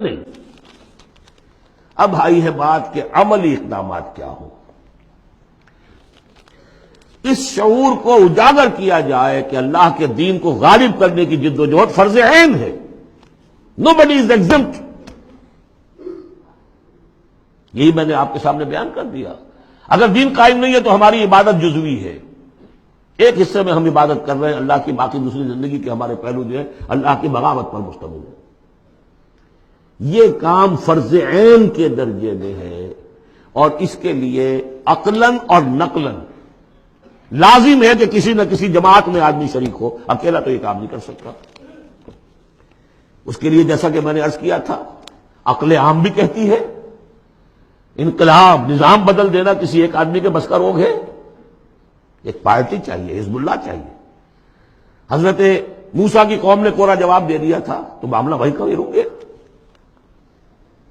نہیں۔ اب آئی ہے بات کہ عملی اقدامات کیا ہوں۔ اس شعور کو اجاگر کیا جائے کہ اللہ کے دین کو غالب کرنے کی جد و جہد فرض عین ہے۔ Nobody is exempt۔ یہی میں نے آپ کے سامنے بیان کر دیا۔ اگر دین قائم نہیں ہے تو ہماری عبادت جزوی ہے، ایک حصے میں ہم عبادت کر رہے ہیں اللہ کی، باقی دوسری زندگی کے ہمارے پہلو جو ہے اللہ کی بغاوت پر مشتمل ہے۔ یہ کام فرض عین کے درجے میں ہے، اور اس کے لیے عقلاً اور نقلاً لازم ہے کہ کسی نہ کسی جماعت میں آدمی شریک ہو، اکیلا تو یہ کام نہیں کر سکتا۔ اس کے لیے جیسا کہ میں نے عرض کیا تھا، عقل عام بھی کہتی ہے انقلاب، نظام بدل دینا کسی ایک آدمی کے بس کا روگ ہے۔ ایک پارٹی چاہیے، حزب اللہ چاہیے۔ حضرت موسیٰ کی قوم نے کوڑا جواب دے دیا تھا تو معاملہ وہی کا وہی رک گیا۔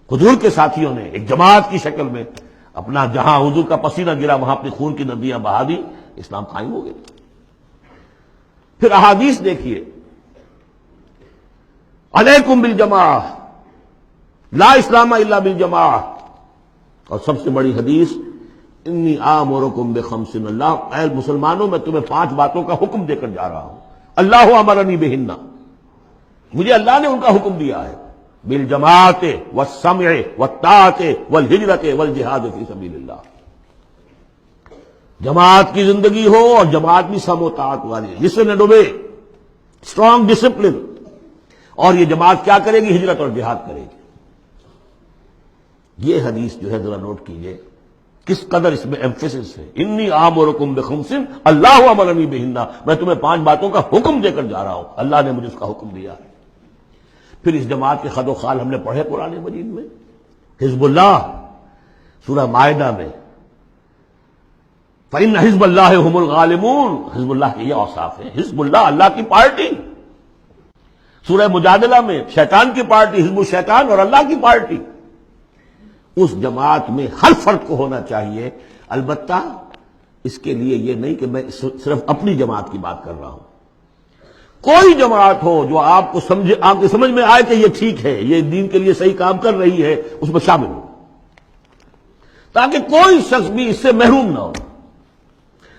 حضور کے ساتھیوں نے ایک جماعت کی شکل میں اپنا، جہاں حضور کا پسینہ گرا وہاں اپنی خون کی ندیاں بہا دی، اسلام قائم ہو گیا۔ پھر احادیث دیکھیے، علیکم بالجماعہ، لا اسلام الا بالجماعہ، اور سب سے بڑی حدیث انی آمرکم بخمس، اللہ اے مسلمانوں میں تمہیں 5 باتوں کا حکم دے کر جا رہا ہوں، اللہ امرنی بہن، مجھے اللہ نے ان کا حکم دیا ہے، بالجماعت والسمع والطاعت والہجرت والجہاد فی سبیل اللہ۔ جماعت کی زندگی ہو اور جماعت بھی سم و طاعت والی، listen and obey, strong discipline, اور یہ جماعت کیا کرے گی؟ ہجرت اور جہاد کرے گی۔ یہ حدیث جو ہے ذرا نوٹ کیجئے کس قدر اس میں ایمفیسس ہے، انی آمرکم بخمس اللہ امرنی بہن، میں تمہیں 5 باتوں کا حکم دے کر جا رہا ہوں، اللہ نے مجھے اس کا حکم دیا ہے۔ پھر اس جماعت کے خد و خال ہم نے پڑھے قرآن مجید میں، حزب اللہ سورہ مائدہ میں، فإن حزب اللہ هم الغالبون، حزب اللہ کے یہ اوصاف ہیں، حزب اللہ اللہ کی پارٹی۔ سورہ مجادلہ میں شیطان کی پارٹی، حزب الشیطان اور اللہ کی پارٹی۔ اس جماعت میں ہر فرد کو ہونا چاہیے، البتہ اس کے لیے یہ نہیں کہ میں صرف اپنی جماعت کی بات کر رہا ہوں، کوئی جماعت ہو جو آپ کو سمجھے، آپ کی سمجھ میں آئے کہ یہ ٹھیک ہے، یہ دین کے لیے صحیح کام کر رہی ہے، اس میں شامل ہو، تاکہ کوئی شخص بھی اس سے محروم نہ ہو۔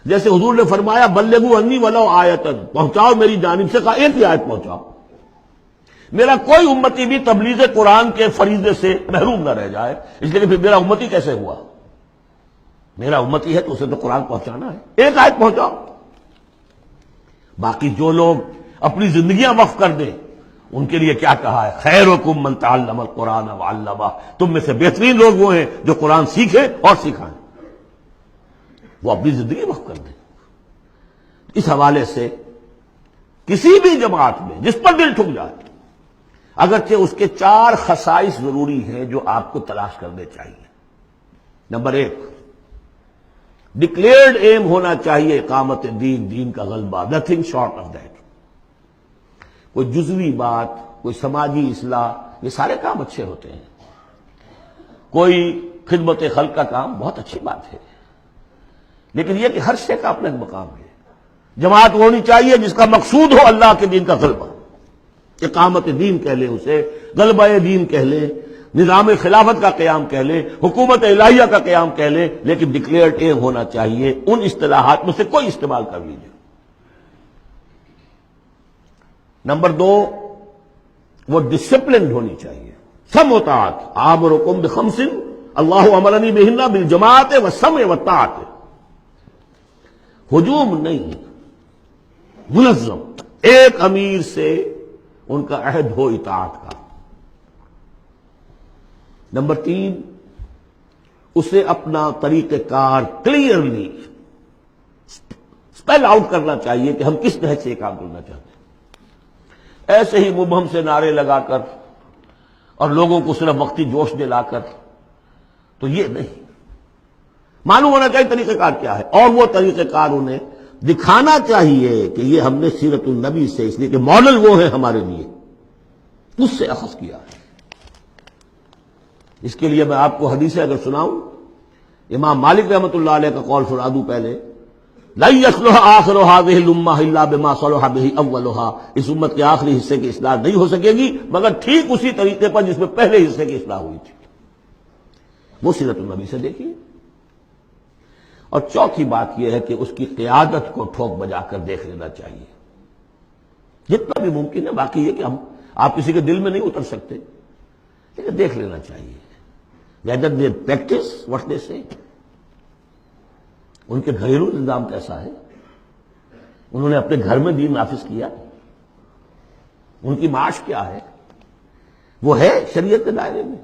جیسے حضور نے فرمایا بلغوا عنی ولو آیۃ، پہنچاؤ میری جانب سے، کہا ایک ہی آیت پہنچاؤ، میرا کوئی امتی بھی تبلیغ قرآن کے فریضے سے محروم نہ رہ جائے۔ اس لیے کہ پھر میرا امتی کیسے ہوا؟ میرا امتی ہے تو اسے تو قرآن پہنچانا ہے، ایک آیت پہنچاؤ۔ باقی جو لوگ اپنی زندگیاں وقف کر دیں، ان کے لیے کیا کہا ہے؟ خیرکم من تعلم القرآن وعلمہ، تم میں سے بہترین لوگ وہ ہیں جو قرآن سیکھیں اور سکھائیں، وہ اپنی زندگی وقف کر دیں۔ اس حوالے سے کسی بھی جماعت میں جس پر دل ٹھک جائے، اگرچہ اس کے 4 خصائص ضروری ہیں جو آپ کو تلاش کرنے چاہیے۔ نمبر 1، ڈکلیئرڈ ایم ہونا چاہیے اقامت دین، دین کا غلبہ، نتھنگ شارٹ آف دیٹ۔ کوئی جزوی بات، کوئی سماجی اصلاح، یہ سارے کام اچھے ہوتے ہیں، کوئی خدمت خلق کا کام بہت اچھی بات ہے، لیکن یہ کہ ہر شے کا اپنا ایک مقام ہے۔ جماعت ہونی چاہیے جس کا مقصود ہو اللہ کے دین کا غلبہ، اقامت دین کہہ لیں اسے، غلبہ دین کہہ لیں، نظام خلافت کا قیام کہہ لیں، حکومت الہیہ کا قیام کہہ لیں، لیکن ڈکلیئرڈ ایم ہونا چاہیے۔ ان اصطلاحات میں سے کوئی استعمال کر لیجیے۔ نمبر 2، وہ ڈسپلنڈ ہونی چاہیے، سم و طاعت، آمرکم بخمس اللہ امرنی بہن بالجماعت والسمع والطاعت، ہجوم نہیں، منظم، ایک امیر سے ان کا عہد ہو اطاعت کا۔ نمبر 3، اسے اپنا طریقہ کار کلیئرلی اسپیل آؤٹ کرنا چاہیے کہ ہم کس نہج سے یہ کام کرنا چاہتے ہیں۔ ایسے ہی مبہم سے نعرے لگا کر اور لوگوں کو صرف وقتی جوش دلا کر تو یہ نہیں، معلوم ہونا چاہیے طریقہ کار کیا ہے، اور وہ طریقہ کار انہیں دکھانا چاہیے کہ یہ ہم نے سیرت النبی سے، اس لیے کہ ماڈل وہ ہے ہمارے لیے، اس سے اخذ کیا ہے۔ اس کے لیے میں آپ کو حدیثیں اگر سناؤں، امام مالک رحمۃ اللہ علیہ کا قول سنا دوں پہلے، لن یصلح آخر هذه الامہ الا بما صلح به اولها، اس امت کے آخری حصے کی اصلاح نہیں ہو سکے گی مگر ٹھیک اسی طریقے پر جس میں پہلے حصے کی اصلاح ہوئی تھی۔ وہ سیرت النبی سے دیکھیے۔ اور چوتھی بات یہ ہے کہ اس کی قیادت کو ٹھوک بجا کر دیکھ لینا چاہیے جتنا بھی ممکن ہے۔ باقی یہ کہ آپ کسی کے دل میں نہیں اتر سکتے، لیکن دیکھ لینا چاہیے whether they practice what they say، ان کے گھریلو نظام کیسا ہے، انہوں نے اپنے گھر میں دین نافذ کیا، ان کی معاش کیا ہے، وہ ہے شریعت کے دائرے میں۔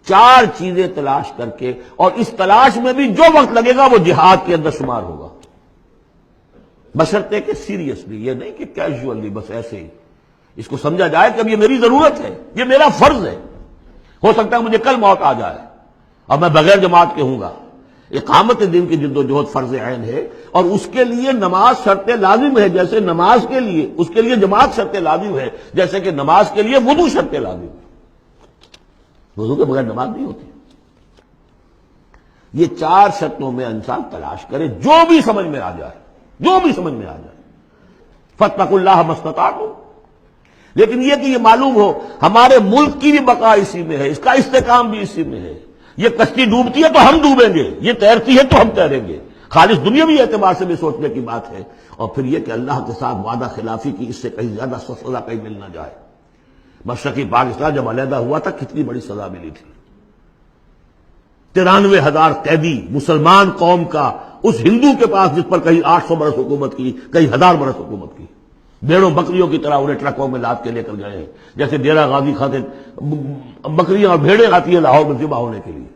چار چیزیں تلاش کر کے، اور اس تلاش میں بھی جو وقت لگے گا وہ جہاد کے اندر شمار ہوگا، بشرطے کہ سیریسلی، یہ نہیں کہ کیجولی بس ایسے ہی اس کو سمجھا جائے کہ اب یہ میری ضرورت ہے، یہ میرا فرض ہے۔ ہو سکتا ہے مجھے کل موت آ جائے اور میں بغیر جماعت کے ہوں گا۔ اقامت دین کی جد و جہد فرض عین ہے، اور اس کے لیے نماز شرط لازم ہے، جیسے نماز کے لیے اس کے لیے جماعت شرط لازم ہے، جیسے کہ نماز کے لیے وضو شرط لازم ہے۔ وضو کے بغیر نماز نہیں ہوتی۔ یہ چار شرطوں میں انسان تلاش کرے، جو بھی سمجھ میں آ جائے، جو بھی سمجھ میں آ جائے۔ فاتقوا اللہ ما استطعتم، لیکن یہ کہ یہ معلوم ہو ہمارے ملک کی بھی بقا اسی میں ہے، اس کا استحکام بھی اسی میں ہے۔ یہ کشتی ڈوبتی ہے تو ہم ڈوبیں گے، یہ تیرتی ہے تو ہم تیریں گے۔ خالص دنیاوی اعتبار سے بھی سوچنے کی بات ہے، اور پھر یہ کہ اللہ کے ساتھ وعدہ خلافی کی اس سے کہیں زیادہ سزا کہیں مل نہ جائے۔ مشرقی پاکستان جب علیحدہ ہوا تھا کتنی بڑی سزا ملی تھی، 93,000 قیدی مسلمان قوم کا اس ہندو کے پاس جس پر کہیں 800 برس حکومت کی، کہیں 1000 برس حکومت کی، بھیڑوں بکریوں کی طرح انہیں ٹرکوں میں لاد کے لے کر گئے ہیں، جیسے ڈیرہ غازی خاطر بکریاں اور بھیڑیں آتی ہیں لاہور میں ذبح ہونے کے لیے۔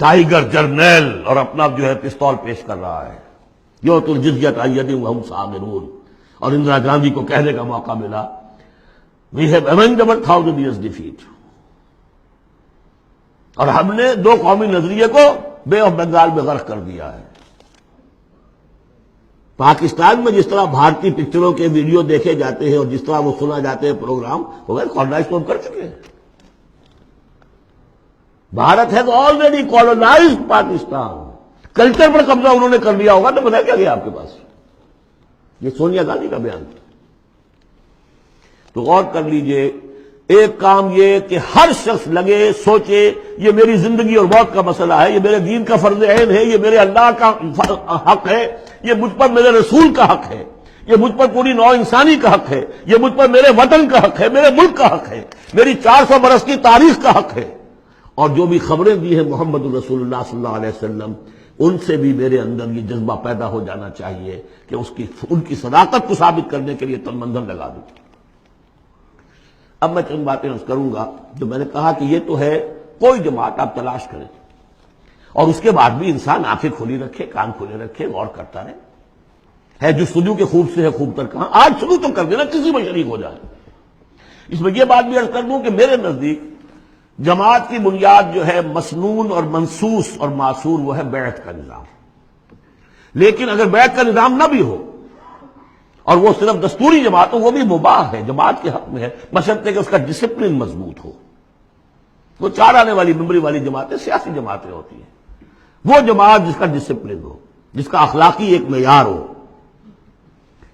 ٹائیگر جرنیل اور اپنا جو ہے پستول پیش کر رہا ہے، یؤت الجزیۃ عن ید وہم صاغرون، اور اندرا گاندھی کو کہنے کا موقع ملا we have avenged our 1000 years defeat، اور ہم نے دو قومی نظریے کو بے آف بنگال میں غرق کر دیا ہے۔ پاکستان میں جس طرح بھارتی پکچروں کے ویڈیو دیکھے جاتے ہیں اور جس طرح وہ سنا جاتے ہیں پروگرام، وہ کالونائز تو ہم کر چکے ہیں۔ بھارت ہے تو آلریڈی کالونائزڈ پاکستان، کلچر پر قبضہ انہوں نے کر لیا ہوگا تو بتایا کیا گیا آپ کے پاس؟ یہ سونیا گاندھی کا بیان تھا۔ تو غور کر لیجئے، ایک کام یہ کہ ہر شخص لگے سوچے یہ میری زندگی اور موت کا مسئلہ ہے، یہ میرے دین کا فرض عین ہے، یہ میرے اللہ کا حق ہے، یہ مجھ پر میرے رسول کا حق ہے، یہ مجھ پر پوری نوع انسانی کا حق ہے، یہ مجھ پر میرے وطن کا حق ہے، میرے ملک کا حق ہے، میری 400 برس کی تاریخ کا حق ہے، اور جو بھی خبریں دی ہیں محمد رسول اللہ صلی اللہ علیہ وسلم، ان سے بھی میرے اندر یہ جذبہ پیدا ہو جانا چاہیے کہ ان کی صداقت کو ثابت کرنے کے لیے تن من دھن لگا دوں۔ اب میں چند باتیں عرض کروں گا جو میں نے کہا کہ یہ تو ہے کوئی جماعت آپ تلاش کریں، اور اس کے بعد بھی انسان آنکھیں کھلی رکھے، کان کھلے رکھے، غور کرتا رہے۔ ہے جو سجو کے خوب سے ہے خوب تر کہاں، آج شروع تو کر دینا، کسی میں شریک ہو جائے۔ اس میں یہ بات بھی عرض کر دوں کہ میرے نزدیک جماعت کی بنیاد جو ہے مسنون اور منسوس اور معصور وہ ہے بیعت کا نظام، لیکن اگر بیعت کا نظام نہ بھی ہو اور وہ صرف دستوری جماعت ہو، وہ بھی مباح ہے، جماعت کے حق میں ہے، بشرطے کہ اس کا ڈسپلن مضبوط ہو۔ وہ چار آنے والی ممبری والی جماعتیں سیاسی جماعتیں ہوتی ہیں، وہ جماعت جس کا ڈسپلن ہو، جس کا اخلاقی ایک معیار ہو،